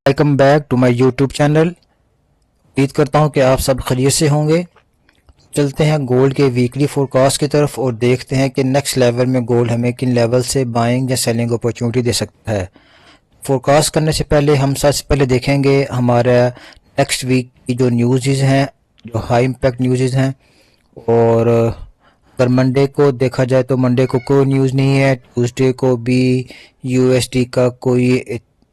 Welcome back to my YouTube channel. उम्मीद करता हूं कि आप सब खैरियत से होंगे। चलते हैं गोल्ड के वीकली फोरकास्ट की तरफ और देखते हैं कि नेक्स्ट लेवल में गोल्ड हमें किन लेवल से बाइंग या सेलिंग अपॉर्चुनिटी दे सकता है। फोरकास्ट करने से पहले हम सबसे पहले देखेंगे हमारा नेक्स्ट वीक की जो न्यूज़ हैं, जो हाई इम्पैक्ट न्यूज़ हैं। और अगर मंडे को देखा जाए तो मंडे को कोई न्यूज़ नहीं है। ट्यूसडे को भी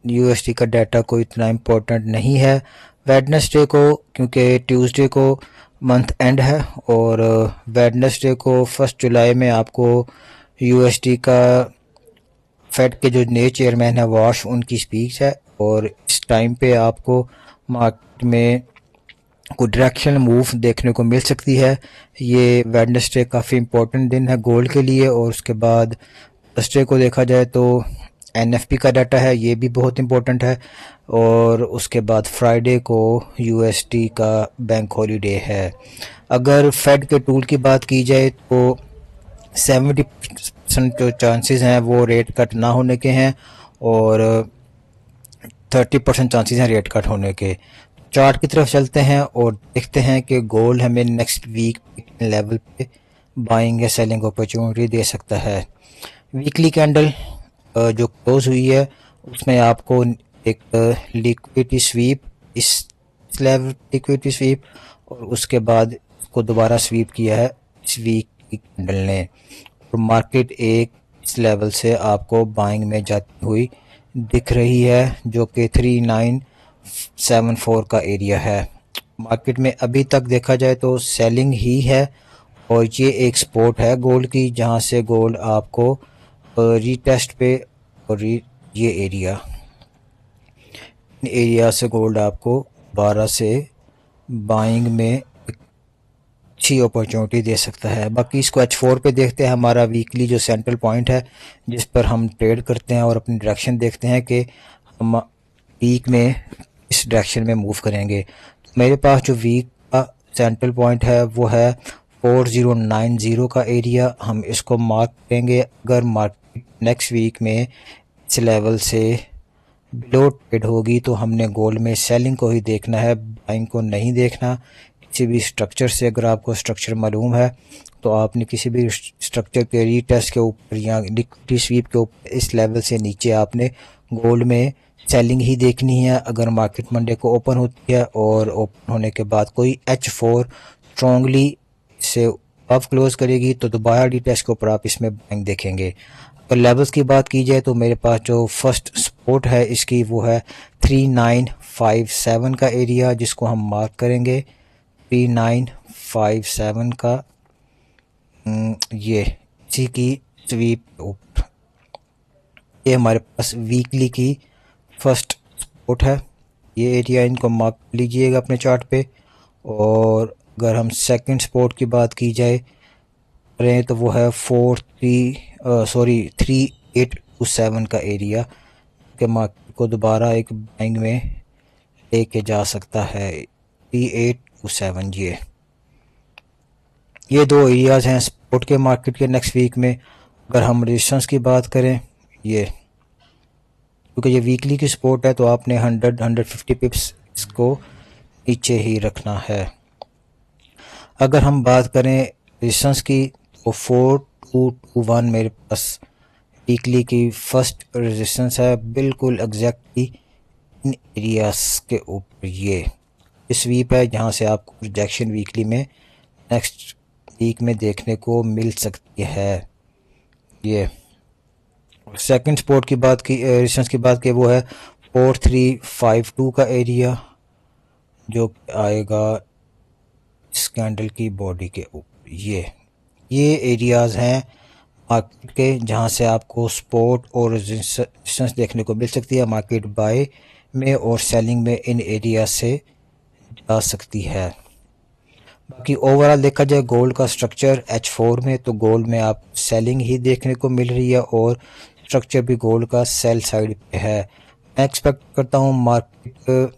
यूएसडी का डाटा कोई इतना इम्पोर्टेंट नहीं है। वेडनेसडे को, क्योंकि ट्यूसडे को मंथ एंड है और वेडनेसडे को 1 जुलाई में आपको यूएसडी का फेड के जो नए चेयरमैन है वॉश, उनकी स्पीच है और इस टाइम पे आपको मार्केट में कोई डायरेक्शनल मूव देखने को मिल सकती है। ये वेडनेसडे काफ़ी इम्पोर्टेंट दिन है गोल्ड के लिए। और उसके बाद थर्सडे को देखा जाए तो एनएफपी का डाटा है, ये भी बहुत इम्पोर्टेंट है। और उसके बाद फ्राइडे को यूएसडी का बैंक हॉलीडे है। अगर फेड के टूल की बात की जाए तो 70% जो चांसेस हैं वो रेट कट ना होने के हैं और 30% चांसेस हैं रेट कट होने के। चार्ट की तरफ चलते हैं और देखते हैं कि गोल्ड हमें नेक्स्ट वीक लेवल पे बाइंग या सेलिंग अपॉर्चुनिटी दे सकता है। वीकली कैंडल जो क्लोज हुई है उसमें आपको एक लिक्विडिटी स्वीप, इस लेवल लिक्विडिटी स्वीप, और उसके बाद इसको दोबारा स्वीप किया है इस वीक की कैंडल ने। और मार्केट एक इस लेवल से आपको बाइंग में जाती हुई दिख रही है जो कि 3974 का एरिया है। मार्केट में अभी तक देखा जाए तो सेलिंग ही है और ये एक सपोर्ट है गोल्ड की, जहां से गोल्ड आपको रीटेस्ट पे और ये एरिया से गोल्ड आपको 12 से बाइंग में अच्छी अपॉर्चुनिटी दे सकता है। बाकी इसको H4 पे देखते हैं, हमारा वीकली जो सेंट्रल पॉइंट है जिस पर हम ट्रेड करते हैं और अपनी डायरेक्शन देखते हैं कि हम वीक में इस डायरेक्शन में मूव करेंगे। तो मेरे पास जो वीक का सेंट्रल पॉइंट है वो है 4090 का एरिया। हम इसको मार्क करेंगे। अगर मार्केट नेक्स्ट वीक में इस लेवल से बिलो ट्रेड होगी तो हमने गोल्ड में सेलिंग को ही देखना है, बाइंग को नहीं देखना। किसी भी स्ट्रक्चर से, अगर आपको स्ट्रक्चर मालूम है तो आपने किसी भी स्ट्रक्चर के रीटेस्ट के ऊपर या लिक्विडिटी स्वीप के ऊपर इस लेवल से नीचे आपने गोल्ड में सेलिंग ही देखनी है। अगर मार्केट मंडे को ओपन होती है और ओपन होने के बाद कोई H4 स्ट्रॉन्गली से अब क्लोज करेगी तो दोबारा रीटेस्ट के ऊपर आप इसमें बाइंग देखेंगे। अगर लेवल्स की बात की जाए तो मेरे पास जो फर्स्ट सपोर्ट है इसकी वो है 3957 का एरिया, जिसको हम मार्क करेंगे 3957 का। ये इसी की स्वीप ऊपर, ये हमारे पास वीकली की फर्स्ट सपोर्ट है। ये एरिया इनको मार्क लीजिएगा अपने चार्ट पे। और अगर हम सेकंड सपोर्ट की बात की जाए करें तो वो है 3827 का एरिया के मार्केट को दोबारा एक बाइंग में लेके जा सकता है। 3827 ये दो एरियाज हैं सपोर्ट के मार्केट के नेक्स्ट वीक में। अगर हम रेजिस्टेंस की बात करें, ये क्योंकि ये वीकली की सपोर्ट है तो आपने 100-150 पिप्स इसको नीचे ही रखना है। अगर हम बात करें रेजिस्टेंस की तो 4221 मेरे पास वीकली की फर्स्ट रेजिस्टेंस है, बिल्कुल एग्जैक्टली इन एरियाज के ऊपर। ये स्वीप है जहां से आपको रिजेक्शन वीकली में नेक्स्ट वीक में देखने को मिल सकती है। ये सेकंड सपोर्ट की बात की, रेजिस्टेंस की बात की, वो है 4352 का एरिया जो आएगा इस कैंडल की बॉडी के ऊपर। ये एरियाज हैं मार्केट के जहां से आपको सपोर्ट और रेजिस्टेंस देखने को मिल सकती है। मार्केट बाय में और सेलिंग में इन एरिया से जा सकती है। बाकी ओवरऑल देखा जाए गोल्ड का स्ट्रक्चर H4 में, तो गोल्ड में आप सेलिंग ही देखने को मिल रही है और स्ट्रक्चर भी गोल्ड का सेल साइड पे है। मैं एक्सपेक्ट करता हूँ मार्केट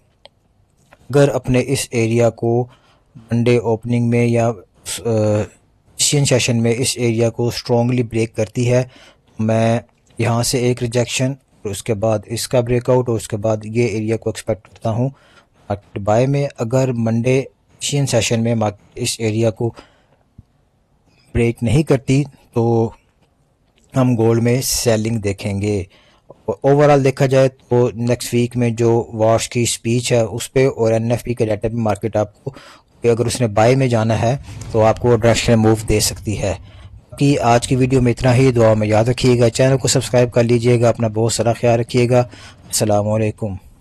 अगर अपने इस एरिया को मंडे ओपनिंग में या सेशन में इस एरिया को स्ट्रॉन्गली ब्रेक करती है, मैं यहाँ से एक रिजेक्शन और उसके बाद इसका ब्रेकआउट और उसके बाद ये एरिया को एक्सपेक्ट करता हूँ मार्केट बाय में। अगर मंडे एशियन सेशन में मार्केट इस एरिया को ब्रेक नहीं करती तो हम गोल्ड में सेलिंग देखेंगे। ओवरऑल देखा जाए तो नेक्स्ट वीक में जो वॉश की स्पीच है उस पर और एनएफपी के डाटा पे मार्केट आपको अगर उसने बाय में जाना है तो आपको डायरेक्शनल मूव दे सकती है। कि आज की वीडियो में इतना ही। दुआ में याद रखिएगा, चैनल को सब्सक्राइब कर लीजिएगा, अपना बहुत सारा ख्याल रखिएगा। अस्सलाम वालेकुम।